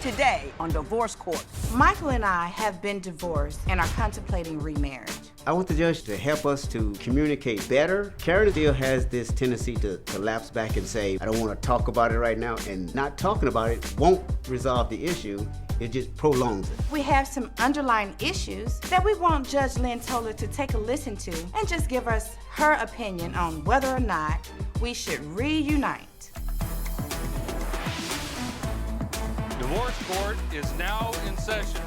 today on Divorce Court. Michael and I have been divorced and are contemplating remarriage. I want the judge to help us to communicate better. Karen still has this tendency to lapse back and say, I don't want to talk about it right now, and not talking about it won't resolve the issue. It just prolongs it. We have some underlying issues that we want Judge Lynn Toller to take a listen to and just give us her opinion on whether or not we should reunite. Divorce Court is now in session.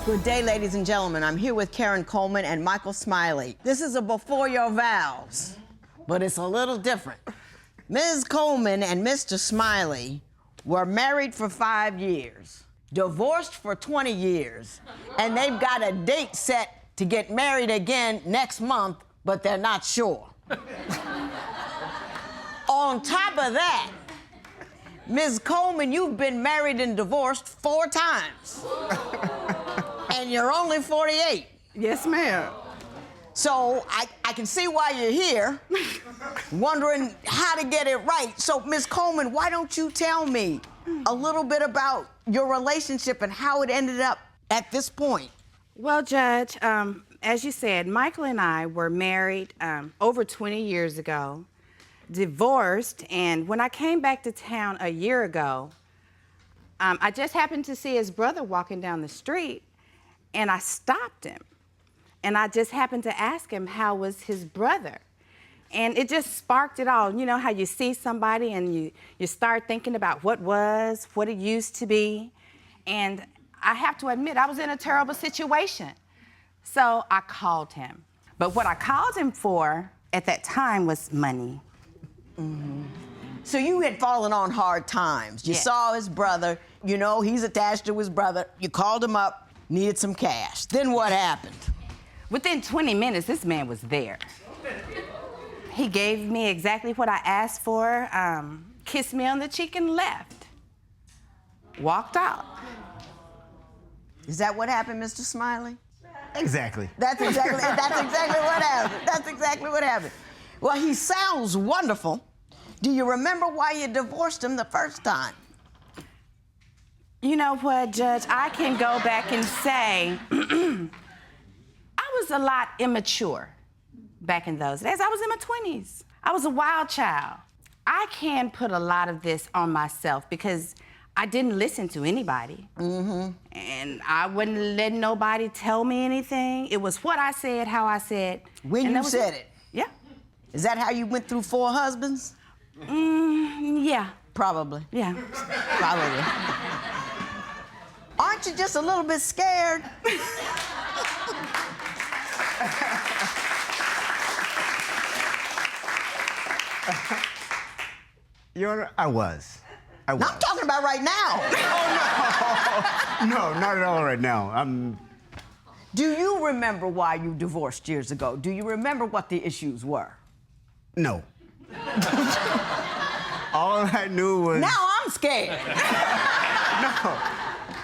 Good day, ladies and gentlemen. I'm here with Karen Coleman and Michael Smiley. This is a before your vows, but it's a little different. Ms. Coleman and Mr. Smiley were married for 5 years, divorced for 20 years, and they've got a date set to get married again next month, but they're not sure. On top of that, Ms. Coleman, you've been married and divorced 4 times. And you're only 48. Yes, ma'am. So I can see why you're here, wondering how to get it right. So, Ms. Coleman, why don't you tell me a little bit about your relationship and how it ended up at this point? Well, Judge, as you said, Michael and I were married over 20 years ago, divorced, and when I came back to town a year ago, I just happened to see his brother walking down the street, and I stopped him. And I just happened to ask him how was his brother. And it just sparked it all. You know how you see somebody and you start thinking about what it used to be. And I have to admit, I was in a terrible situation. So I called him. But what I called him for at that time was money. Mm-hmm. So you had fallen on hard times. You saw his brother, you know, he's attached to his brother. You called him up, needed some cash. Then what happened? Within 20 minutes, this man was there. He gave me exactly what I asked for, kissed me on the cheek and left. Walked out. Is that what happened, Mr. Smiley? Exactly. That's exactly what happened. That's exactly what happened. Well, he sounds wonderful. Do you remember why you divorced him the first time? You know what, Judge? I can go back and say I was a lot immature back in those days. I was in my 20s. I was a wild child. I can put a lot of this on myself because I didn't listen to anybody. Mm-hmm. And I wouldn't let nobody tell me anything. It was what I said, how I said. When you said it? Yeah. Is that how you went through 4 husbands? Yeah. Probably. Yeah. Probably. Aren't you just a little bit scared? Your Honor, I was. No, I'm talking about right now. Oh, no. No, not at all right now. Do you remember why you divorced years ago? Do you remember what the issues were? No. All I knew was... Now I'm scared. No.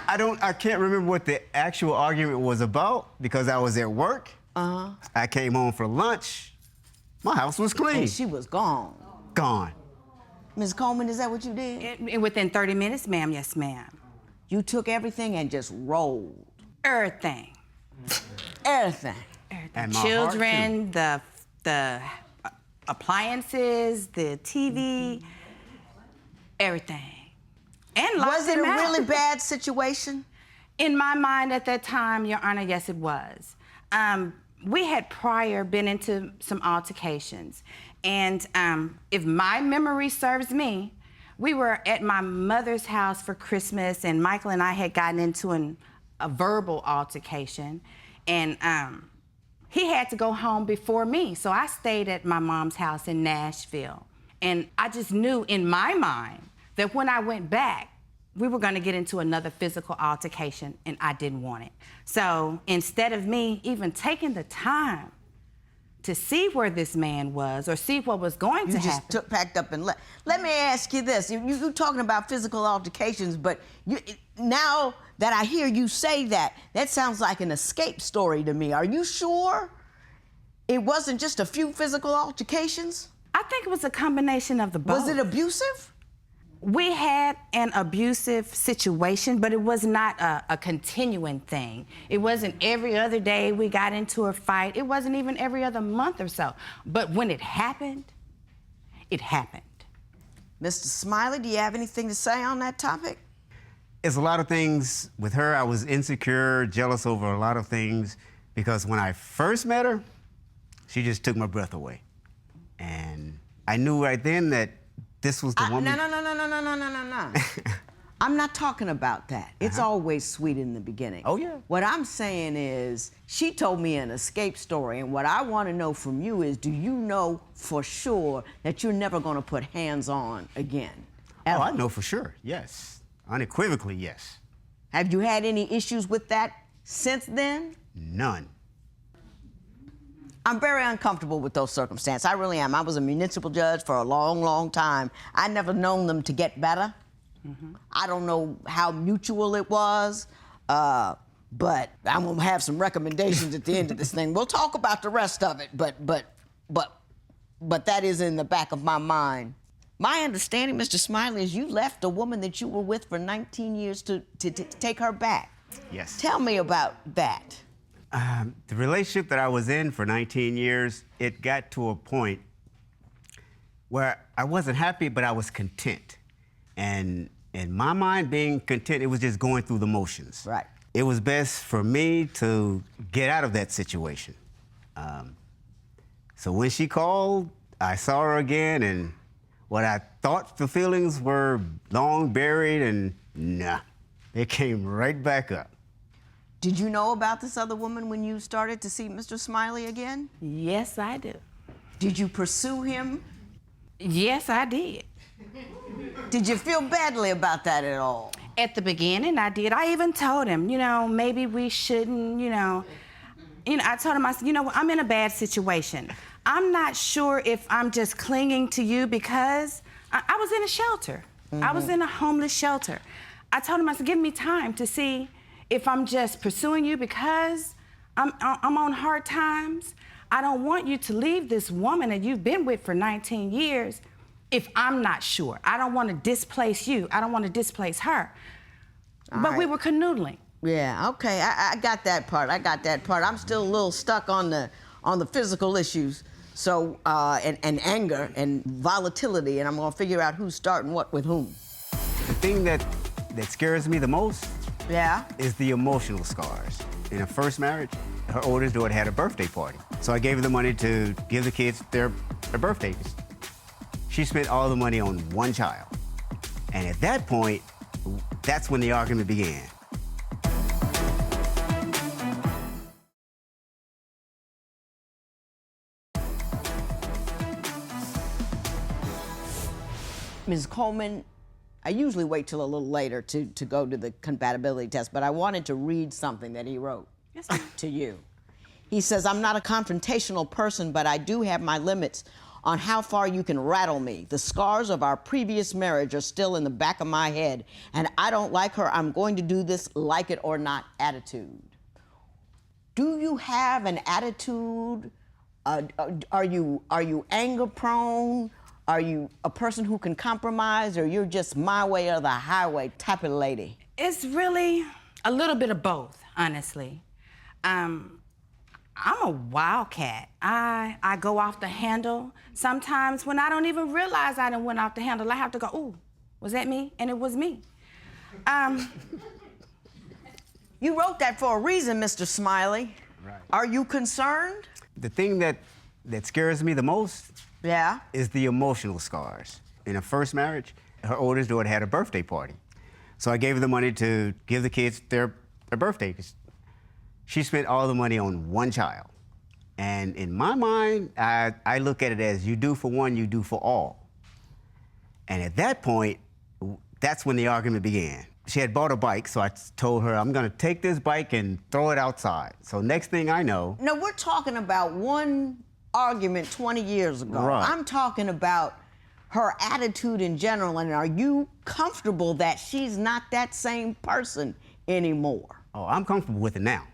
I can't remember what the actual argument was about because I was at work. Uh-huh. I came home for lunch. My house was clean. And she was gone. Gone. Ms. Coleman, is that what you did? Within 30 minutes, ma'am, yes, ma'am. You took everything and just rolled. Everything. Everything. And my Children, the appliances, the TV, everything. And was it a really bad situation? In my mind at that time, Your Honor, yes, it was. We had prior been into some altercations. And if my memory serves me, we were at my mother's house for Christmas, and Michael and I had gotten into a verbal altercation. And he had to go home before me, so I stayed at my mom's house in Nashville. And I just knew in my mind that when I went back, we were gonna get into another physical altercation, and I didn't want it. So instead of me even taking the time to see where this man was or see what was going to happen. You just packed up and left. Let me ask you this. You're talking about physical altercations, but now that I hear you say that sounds like an escape story to me. Are you sure it wasn't just a few physical altercations? I think it was a combination of the both. Was it abusive? We had an abusive situation, but it was not a continuing thing. It wasn't every other day we got into a fight. It wasn't even every other month or so. But when it happened, it happened. Mr. Smiley, do you have anything to say on that topic? It's a lot of things with her. I was insecure, jealous over a lot of things, because when I first met her, she just took my breath away. And I knew right then that this was the woman. No. I'm not talking about that. It's always sweet in the beginning. Oh, yeah. What I'm saying is, she told me an escape story, and what I want to know from you is, do you know for sure that you're never going to put hands on again? Ever? Oh, I know for sure, yes. Unequivocally, yes. Have you had any issues with that since then? None. I'm very uncomfortable with those circumstances. I really am. I was a municipal judge for a long, long time. I never known them to get better. I don't know how mutual it was, but I'm gonna have some recommendations at the end of this thing. We'll talk about the rest of it, but that is in the back of my mind. My understanding, Mr. Smiley, is you left a woman that you were with for 19 years to take her back. Yes. Tell me about that. The relationship that I was in for 19 years, it got to a point where I wasn't happy, but I was content. And in my mind, being content, it was just going through the motions. Right. It was best for me to get out of that situation. So when she called, I saw her again, and what I thought the feelings were long buried, and nah, they came right back up. Did you know about this other woman when you started to see Mr. Smiley again? Yes, I do. Did you pursue him? Yes, I did. Did you feel badly about that at all? At the beginning, I did. I even told him, maybe we shouldn't, I told him, I said, I'm in a bad situation. I'm not sure if I'm just clinging to you because I was in a shelter. I was in a homeless shelter. I told him, I said, give me time to see if I'm just pursuing you because I'm on hard times. I don't want you to leave this woman that you've been with for 19 years if I'm not sure. I don't want to displace you. I don't want to displace her. But we were canoodling. Yeah, okay, I got that part. I'm still a little stuck on the physical issues. So, and anger and volatility, and I'm gonna figure out who's starting what with whom. The thing that scares me the most is the emotional scars. In her first marriage, her oldest daughter had a birthday party. So I gave her the money to give the kids their birthdays. She spent all the money on one child. And at that point, that's when the argument began. Ms. Coleman, I usually wait till a little later to go to the compatibility test, but I wanted to read something that he wrote to you. He says, I'm not a confrontational person, but I do have my limits on how far you can rattle me. The scars of our previous marriage are still in the back of my head, and I don't like her. I'm going to do this like it or not attitude. Do you have an attitude? Are you anger prone? Are you a person who can compromise, or you're just my way or the highway type of lady? It's really a little bit of both, honestly. I'm a wildcat. I go off the handle. Sometimes when I don't even realize I done went off the handle, I have to go, ooh, was that me? And it was me. You wrote that for a reason, Mr. Smiley. Right. Are you concerned? The thing that scares me the most is the emotional scars. In her first marriage, her oldest daughter had a birthday party. So I gave her the money to give the kids their birthdays. She spent all the money on one child. And in my mind, I look at it as you do for one, you do for all. And at that point, that's when the argument began. She had bought a bike, so I told her, I'm gonna take this bike and throw it outside. So next thing I know... No, we're talking about one argument 20 years ago. Right. I'm talking about her attitude in general, and are you comfortable that she's not that same person anymore? Oh, I'm comfortable with it now,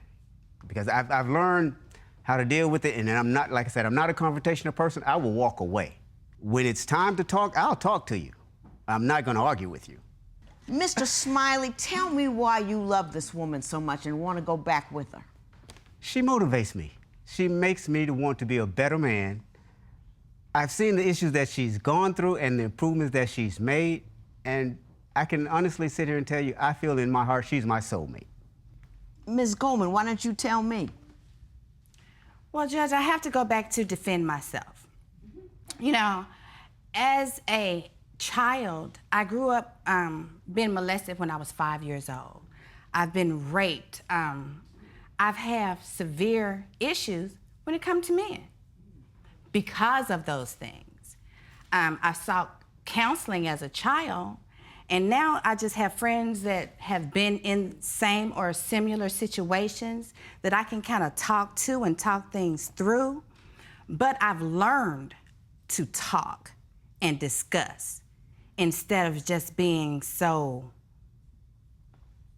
because I've learned how to deal with it, and I'm not, like I said, I'm not a confrontational person. I will walk away. When it's time to talk, I'll talk to you. I'm not going to argue with you. Mr. Smiley, tell me why you love this woman so much and want to go back with her. She motivates me. She makes me to want to be a better man. I've seen the issues that she's gone through and the improvements that she's made, and I can honestly sit here and tell you, I feel in my heart she's my soulmate. Ms. Coleman, why don't you tell me? Well, Judge, I have to go back to defend myself. You know, as a child, I grew up being molested when I was 5 years old. I've been raped. I've had severe issues when it comes to men because of those things. I sought counseling as a child, and now I just have friends that have been in same or similar situations that I can kind of talk to and talk things through. But I've learned to talk and discuss instead of just being so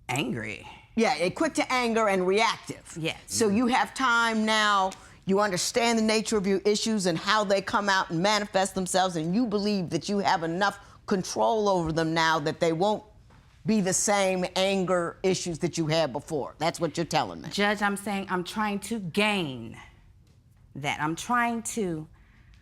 angry. Yeah, quick to anger and reactive. Yes. So you have time now, you understand the nature of your issues and how they come out and manifest themselves, and you believe that you have enough control over them now that they won't be the same anger issues that you had before. That's what you're telling me. Judge, I'm saying I'm trying to gain that. I'm trying to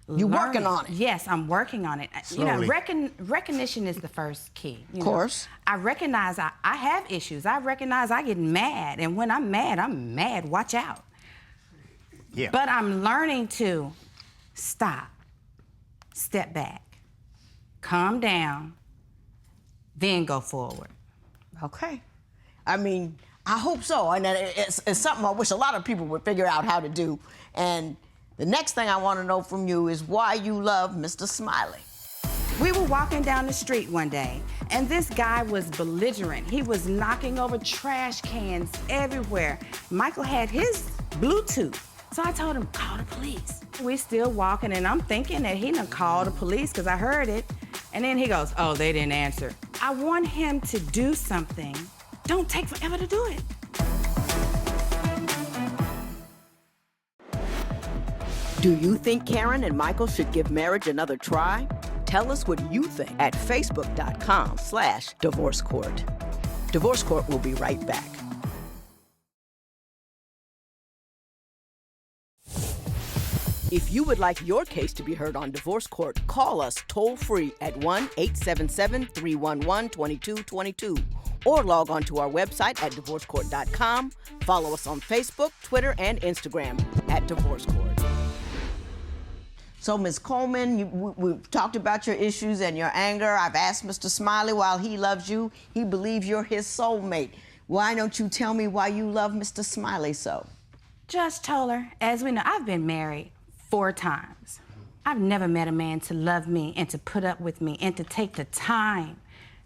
You're learn working on it. Yes, I'm working on it. Slowly. You know, recognition is the first key. Of course. I recognize I have issues. I recognize I get mad, and when I'm mad, watch out. Yeah. But I'm learning to stop, step back, calm down, then go forward. Okay. I mean, I hope so. And it's something I wish a lot of people would figure out how to do. And the next thing I want to know from you is why you love Mr. Smiley. We were walking down the street one day, and this guy was belligerent. He was knocking over trash cans everywhere. Michael had his Bluetooth, so I told him, call the police. We still walking, and I'm thinking that he done called the police because I heard it. And then he goes, oh, they didn't answer. I want him to do something. Don't take forever to do it. Do you think Karen and Michael should give marriage another try? Tell us what you think at facebook.com/Divorce Court. Divorce Court will be right back. If you would like your case to be heard on Divorce Court, call us toll-free at 1-877-311-2222 or log on to our website at divorcecourt.com. Follow us on Facebook, Twitter, and Instagram at Divorce Court. So, Ms. Coleman, we've talked about your issues and your anger. I've asked Mr. Smiley, while he loves you, he believes you're his soulmate. Why don't you tell me why you love Mr. Smiley so? Judge Toller, as we know, I've been married 4 times. I've never met a man to love me and to put up with me and to take the time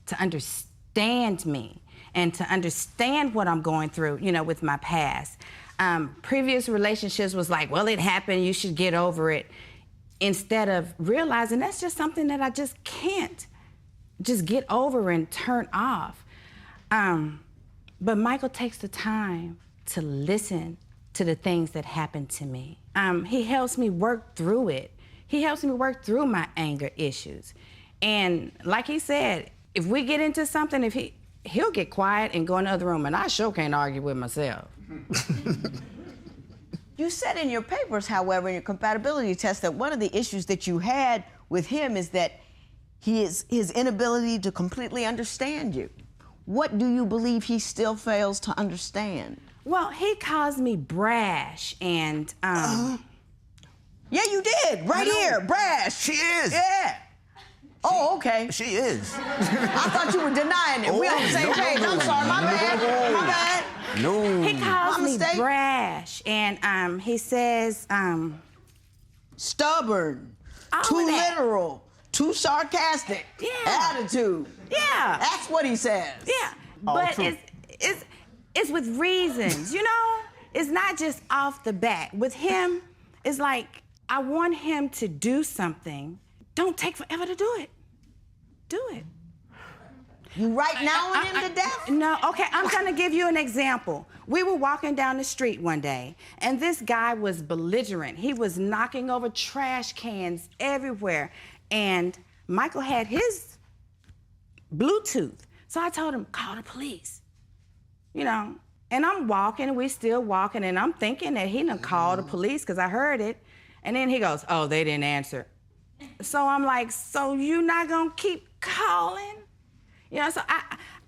to understand me and to understand what I'm going through, you know, with my past. Previous relationships was like, well, it happened, you should get over it. Instead of realizing that's just something that I just can't just get over and turn off. But Michael takes the time to listen to the things that happen to me. He helps me work through it. He helps me work through my anger issues. And like he said, if we get into something, he'll get quiet and go in the other room, and I sure can't argue with myself. You said in your papers, however, in your compatibility test, that one of the issues that you had with him is that his inability to completely understand you. What do you believe he still fails to understand? Well, he calls me brash and Yeah, you did. Right here, brash. She is. Yeah. Oh, okay. She is. I thought you were denying it. We on the same page. I'm sorry. My bad. My bad. No. he calls My me mistake. brash and he says Stubborn. All Too of that. literal. Too sarcastic. Yeah. Attitude. yeah. That's what he says. Yeah, All but true. it's with reasons, you know? It's not just off the bat. With him, it's like, I want him to do something. Don't take forever to do it. Do it. You right now him to death? No, okay, I'm gonna give you an example. We were walking down the street one day, and this guy was belligerent. He was knocking over trash cans everywhere, and Michael had his Bluetooth. So I told him, call the police. You know, and I'm walking, we still walking, and I'm thinking that he done called the police because I heard it. And then he goes, oh, they didn't answer. So I'm like, so you not gonna keep calling? You know, so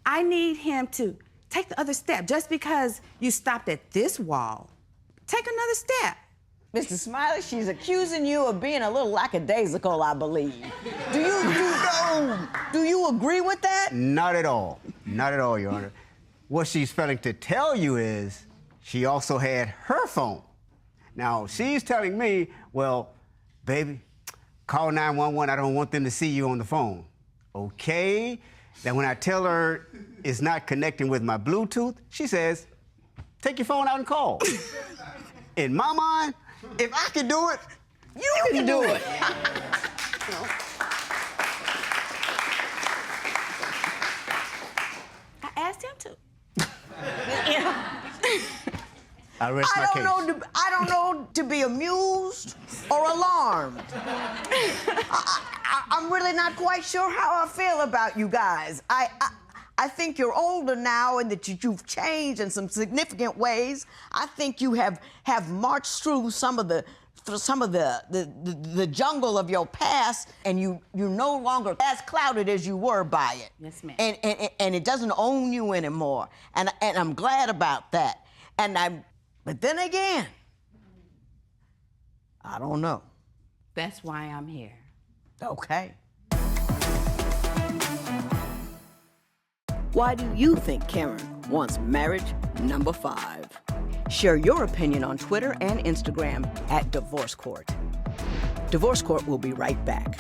I need him to take the other step. Just because you stopped at this wall, take another step. Mr. Smiley, she's accusing you of being a little lackadaisical, I believe. Do you agree with that? Not at all. Not at all, Your Honor. What she's failing to tell you is she also had her phone. Now, she's telling me, well, baby, call 911. I don't want them to see you on the phone. Okay. Then when I tell her it's not connecting with my Bluetooth, she says, take your phone out and call. In my mind, if I can do it, you can do it. I asked him to. I rest my case. I don't know to be amused or alarmed. I'm really not quite sure how I feel about you guys. I think you're older now and that you've changed in some significant ways. I think you have marched through some of the jungle of your past, and you're no longer as clouded as you were by it. Yes, ma'am. And it doesn't own you anymore. And I'm glad about that. But then again, I don't know. That's why I'm here. Okay. Why do you think Karen wants marriage number 5? Share your opinion on Twitter and Instagram at Divorce Court. Divorce Court will be right back.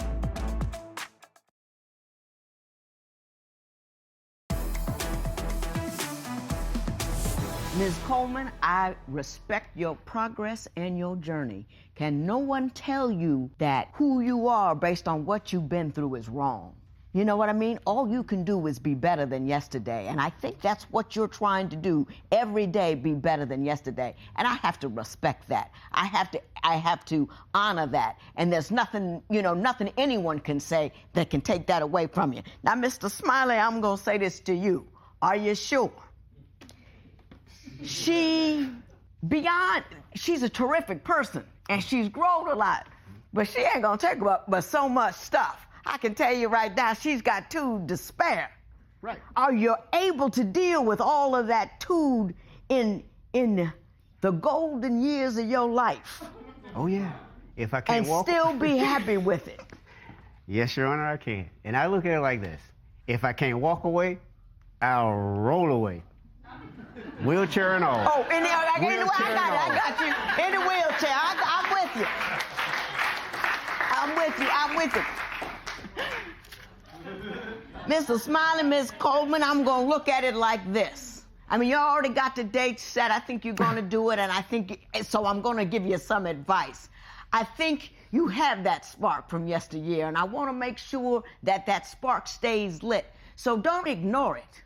Ms. Coleman, I respect your progress and your journey. Can no one tell you that who you are based on what you've been through is wrong? You know what I mean? All you can do is be better than yesterday. And I think that's what you're trying to do every day, be better than yesterday. And I have to respect that. I have to honor that. And there's nothing, nothing anyone can say that can take that away from you. Now, Mr. Smiley, I'm going to say this to you. Are you sure? She's a terrific person, and she's grown a lot, but she ain't gonna take but so much stuff. I can tell you right now, she's got to spare. Right. Are you able to deal with all of that too in the golden years of your life? Oh, yeah. If I can't and walk... still be happy with it? Yes, Your Honor, I can. And I look at it like this. If I can't walk away, I'll roll away. Wheelchair and all. Oh, I got you. In the wheelchair. I'm with you. Mr. Smiley, Ms. Coleman, I'm going to look at it like this. I mean, you already got the date set. I think you're going to do it, and so I'm going to give you some advice. I think you have that spark from yesteryear, and I want to make sure that spark stays lit. So don't ignore it.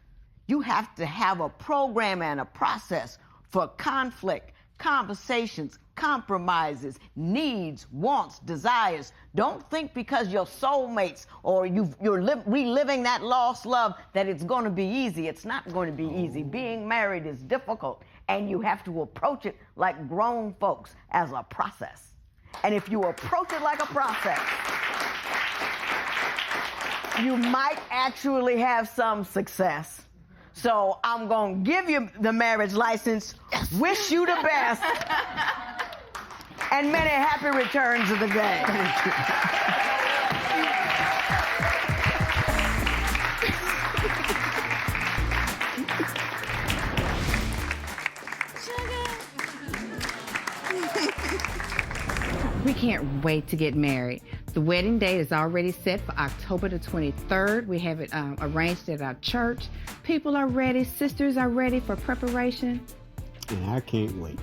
You have to have a program and a process for conflict, conversations, compromises, needs, wants, desires. Don't think because you're soulmates or you're reliving that lost love that it's going to be easy. It's not going to be easy. Being married is difficult, and you have to approach it like grown folks as a process. And if you approach it like a process, you might actually have some success. So I'm going to give you the marriage license, wish you the best, and many happy returns of the day. We can't wait to get married. The wedding date is already set for October the 23rd. We have it arranged at our church. People are ready. Sisters are ready for preparation. I can't wait.